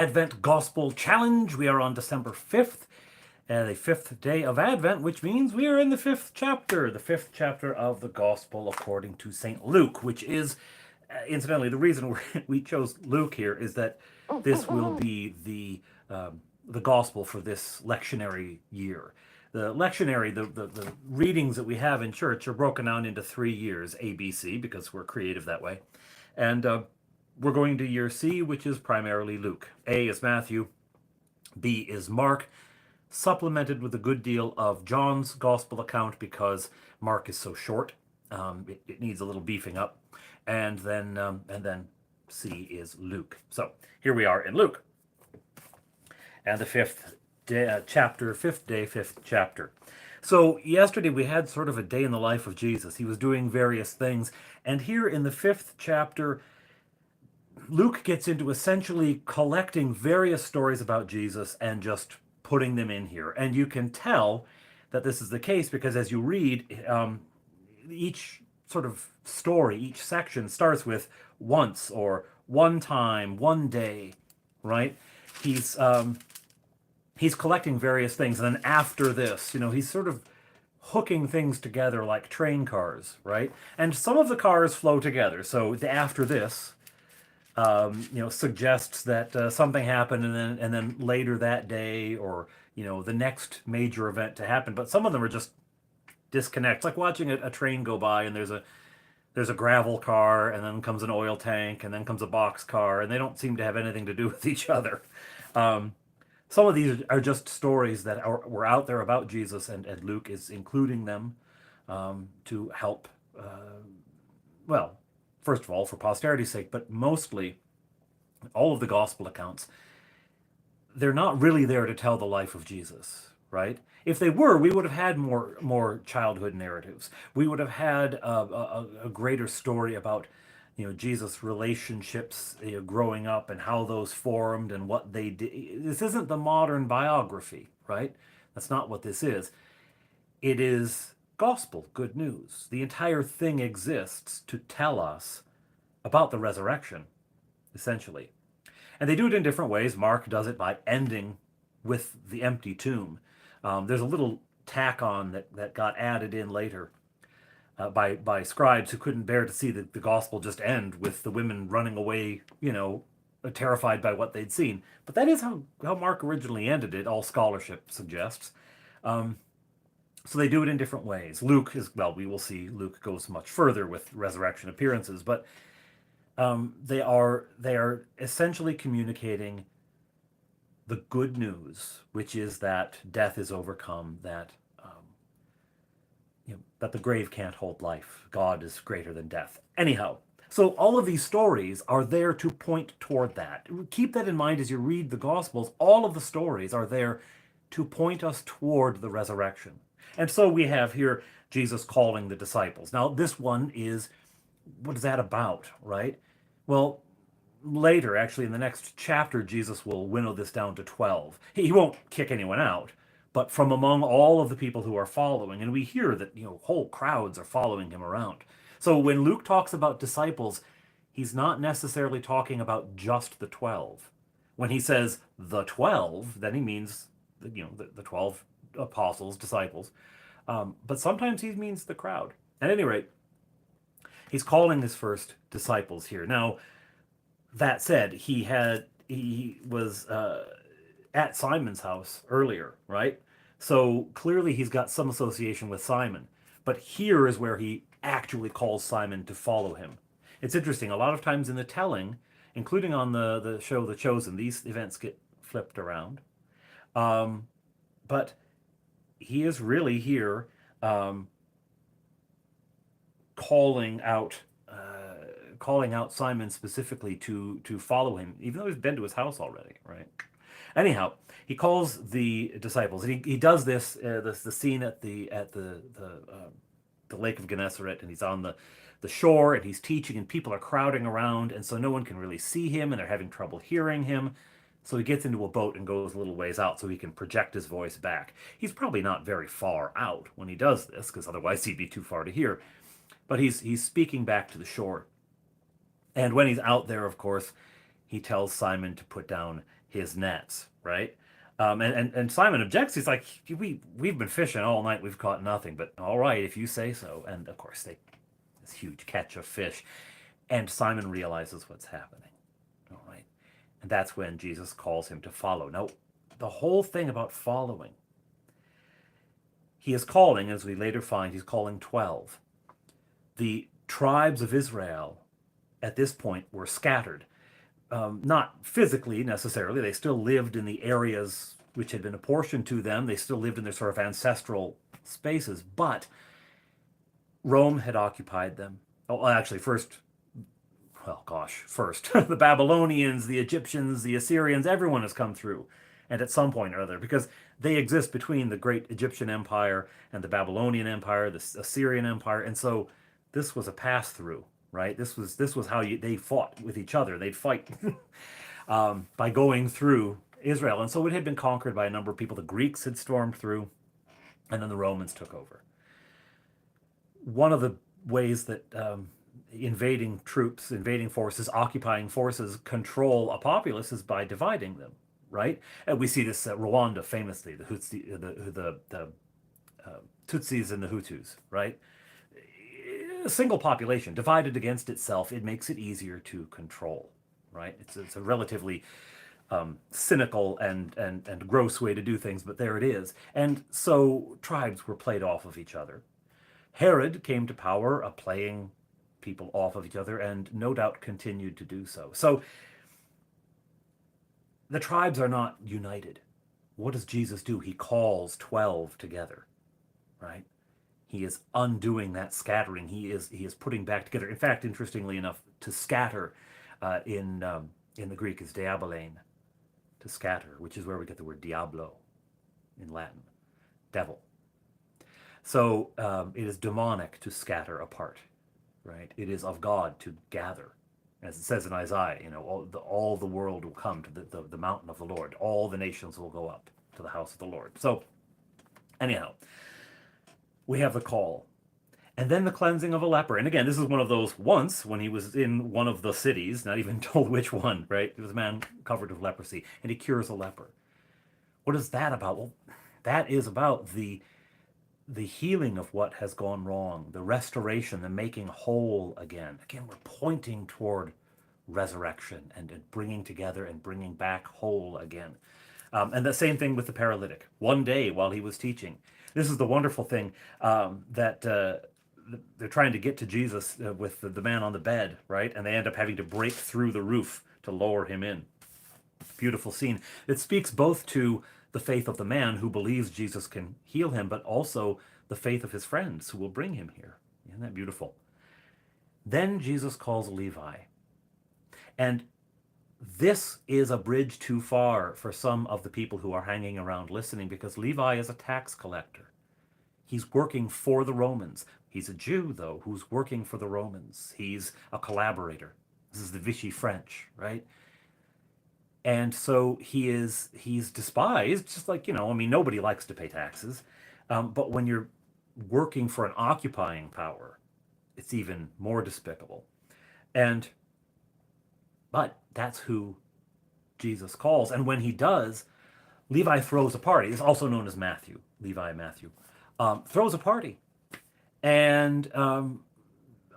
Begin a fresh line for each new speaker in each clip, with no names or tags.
Advent Gospel Challenge. We are on December 5th, the fifth day of Advent, which means we are in the fifth chapter of the Gospel according to St. Luke, which is, incidentally, the reason we chose Luke here is that this will be the Gospel for this lectionary year. The lectionary, the readings that we have in church are broken down into 3 years, A, B, C, because we're creative that way. And we're going to year C, which is primarily Luke. A is Matthew, B is Mark, supplemented with a good deal of John's gospel account because Mark is so short. It needs a little beefing up. And then C is Luke. So here we are in Luke. And the fifth chapter. So yesterday we had sort of a day in the life of Jesus. He was doing various things. And here in the fifth chapter, Luke gets into essentially collecting various stories about Jesus and just putting them in here. And you can tell that this is the case because as you read, each sort of story, each section starts with once or one time, one day, right? He's collecting various things, and then after this, he's sort of hooking things together like train cars, right? And some of the cars flow together. So the after this, suggests that something happened, and then later that day, or the next major event to happen. But some of them are just disconnect, like watching a train go by, and there's a gravel car, and then comes an oil tank, and then comes a box car, and they don't seem to have anything to do with each other. Some of these are just stories that were out there about Jesus, and Luke is including them to help, well, first of all, for posterity's sake, but mostly all of the gospel accounts, they're not really there to tell the life of Jesus, right? If they were, we would have had more childhood narratives. We would have had a greater story about Jesus' relationships growing up and how those formed and what they did. This isn't the modern biography, right? That's not what this is. It is gospel, good news. The entire thing exists to tell us about the resurrection, essentially. And they do it in different ways. Mark does it by ending with the empty tomb. There's a little tack on that got added in later by scribes who couldn't bear to see the gospel just end with the women running away, terrified by what they'd seen. But that is how Mark originally ended it, all scholarship suggests. So they do it in different ways. Luke is, well, we will see Luke goes much further with resurrection appearances, but they are essentially communicating the good news, which is that death is overcome, that that the grave can't hold life. God is greater than death. Anyhow, so all of these stories are there to point toward that. Keep that in mind as you read the Gospels. All of the stories are there to point us toward the resurrection. And so we have here Jesus calling the disciples. Now, this one is, what is that about, right? Well, later, actually, in the next chapter, Jesus will winnow this down to 12. He won't kick anyone out, but from among all of the people who are following, and we hear that, whole crowds are following him around. So when Luke talks about disciples, he's not necessarily talking about just the 12. When he says the 12, then he means, the 12 apostles, disciples. But sometimes he means the crowd. At any rate, he's calling his first disciples here. Now, that said, he was at Simon's house earlier, right? So clearly he's got some association with Simon. But here is where he actually calls Simon to follow him. It's interesting. A lot of times in the telling, including on the show The Chosen, these events get flipped around. But he is really here calling out Simon specifically to follow him, even though he's been to his house already, right? Anyhow, he calls the disciples, and he does this. The scene at the Lake of Gennesaret, and he's on the shore, and he's teaching, and people are crowding around, and so no one can really see him, and they're having trouble hearing him. So he gets into a boat and goes a little ways out so he can project his voice back. He's probably not very far out when he does this, because otherwise he'd be too far to hear. But he's speaking back to the shore. And when he's out there, of course, he tells Simon to put down his nets, right? And Simon objects. He's like, we've been fishing all night. We've caught nothing. But all right, if you say so. And of course, this huge catch of fish. And Simon realizes what's happening. All right. And that's when Jesus calls him to follow. Now, the whole thing about following, he is calling, as we later find, he's calling 12. The tribes of Israel at this point were scattered. Not physically necessarily. They still lived in the areas which had been apportioned to them. They still lived in their sort of ancestral spaces, but Rome had occupied them. Oh, actually, first, the Babylonians, the Egyptians, the Assyrians, everyone has come through. And at some point or other, because they exist between the great Egyptian empire and the Babylonian empire, the Assyrian empire, and so this was a pass through, right? This was how they fought with each other. They'd fight by going through Israel, and so it had been conquered by a number of people. The Greeks had stormed through, and then the Romans took over. One of the ways that invading forces, occupying forces control a populace is by dividing them, right? And we see this at Rwanda famously, the Tutsis and the Hutus, right? A single population divided against itself, it makes it easier to control, right? It's a relatively cynical and gross way to do things, but there it is. And so tribes were played off of each other. Herod came to power playing people off of each other, and no doubt continued to do so. So the tribes are not united. What does Jesus do? He calls 12 together, right? He is undoing that scattering. He is putting back together. In fact, interestingly enough, to scatter in the Greek is diabolane, to scatter, which is where we get the word diablo in Latin, devil. So it is demonic to scatter apart, right? It is of God to gather. As it says in Isaiah, all the world will come to the mountain of the Lord. All the nations will go up to the house of the Lord. So anyhow, we have the call. And then the cleansing of a leper. And again, this is one of those once when he was in one of the cities, not even told which one, right? It was a man covered with leprosy, and he cures a leper. What is that about? Well, that is about the healing of what has gone wrong, the restoration, the making whole again. Again, we're pointing toward resurrection and bringing together and bringing back whole again. And the same thing with the paralytic. One day while he was teaching, this is the wonderful thing that they're trying to get to Jesus with the man on the bed, right? And they end up having to break through the roof to lower him in. Beautiful scene. It speaks both to the faith of the man who believes Jesus can heal him, but also the faith of his friends who will bring him here. Isn't that beautiful? Then Jesus calls Levi. And this is a bridge too far for some of the people who are hanging around listening, because Levi is a tax collector. He's working for the Romans. He's a Jew, though, who's working for the Romans. He's a collaborator. This is the Vichy French, right? And so he's despised, just like, nobody likes to pay taxes. But when you're working for an occupying power, it's even more despicable. But that's who Jesus calls. And when he does, Levi throws a party. It's also known as Matthew, Levi Matthew, throws a party. And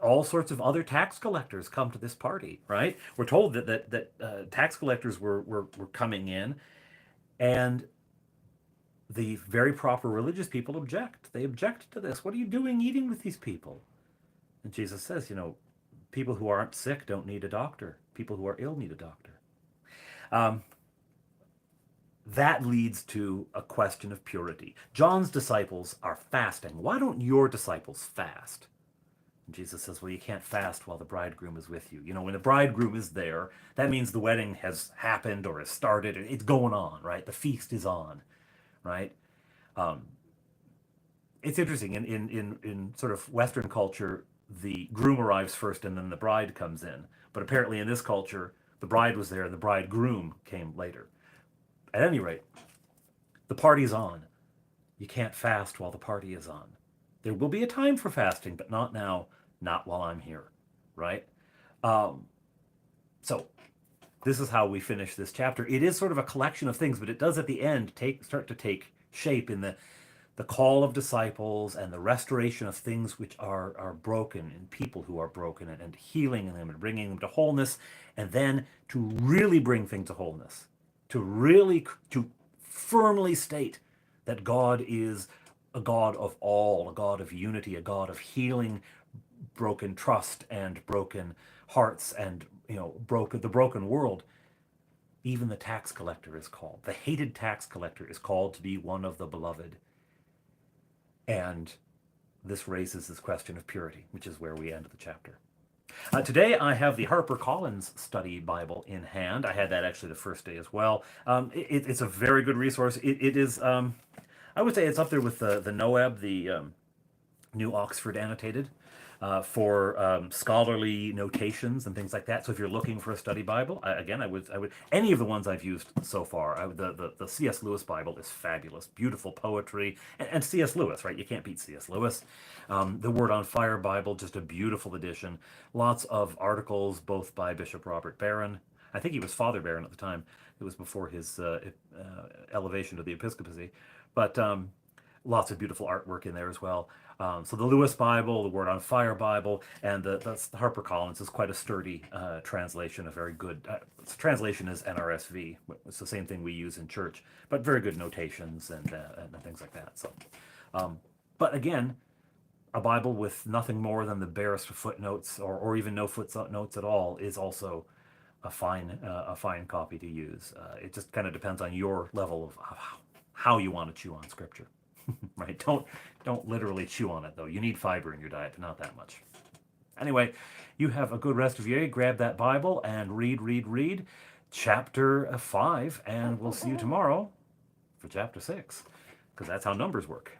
all sorts of other tax collectors come to this party, right? We're told that tax collectors were coming in, and the very proper religious people object. They object to this. What are you doing eating with these people? And Jesus says, people who aren't sick don't need a doctor. People who are ill need a doctor. That leads to a question of purity. John's disciples are fasting. Why don't your disciples fast? And Jesus says, well, you can't fast while the bridegroom is with you. When the bridegroom is there, that means the wedding has happened or has started. It's going on, right? The feast is on, right? It's interesting. In sort of Western culture, the groom arrives first and then the bride comes in. But apparently in this culture, the bride was there and the bridegroom came later. At any rate, the party's on. You can't fast while the party is on. There will be a time for fasting, but not now, not while I'm here, right? So this is how we finish this chapter. It is sort of a collection of things, but it does at the end start to take shape in the call of disciples and the restoration of things which are broken and people who are broken, and healing them and bringing them to wholeness, and then to really bring things to wholeness, to firmly state that God is a God of all, a God of unity, a God of healing broken trust and broken hearts, and the broken world. Even the tax collector is called, the hated tax collector is called to be one of the beloved. And this raises this question of purity, which is where we end the chapter. Today I have the HarperCollins Study Bible in hand. I had that actually the first day as well. It's a very good resource. It is, I would say it's up there with the Noeb, the New Oxford Annotated, for scholarly notations and things like that. So if you're looking for a study Bible, I would any of the ones I've used so far. The C.S. Lewis Bible is fabulous, beautiful poetry, and C.S. Lewis, right? You can't beat C.S. Lewis. The Word on Fire Bible, just a beautiful edition. Lots of articles, both by Bishop Robert Barron. I think he was Father Barron at the time. It was before his elevation to the episcopacy, but lots of beautiful artwork in there as well. So the Lewis Bible, the Word on Fire Bible, and the HarperCollins is quite a sturdy translation, a very good translation is NRSV. It's the same thing we use in church, but very good notations and things like that. So, but again, a Bible with nothing more than the barest footnotes, or even no footnotes at all, is also a fine copy to use. It just kind of depends on your level of how you want to chew on Scripture. Right? Don't literally chew on it, though. You need fiber in your diet, but not that much. Anyway, you have a good rest of your day. Grab that Bible and read chapter 5, and we'll see you tomorrow for chapter 6, because that's how numbers work.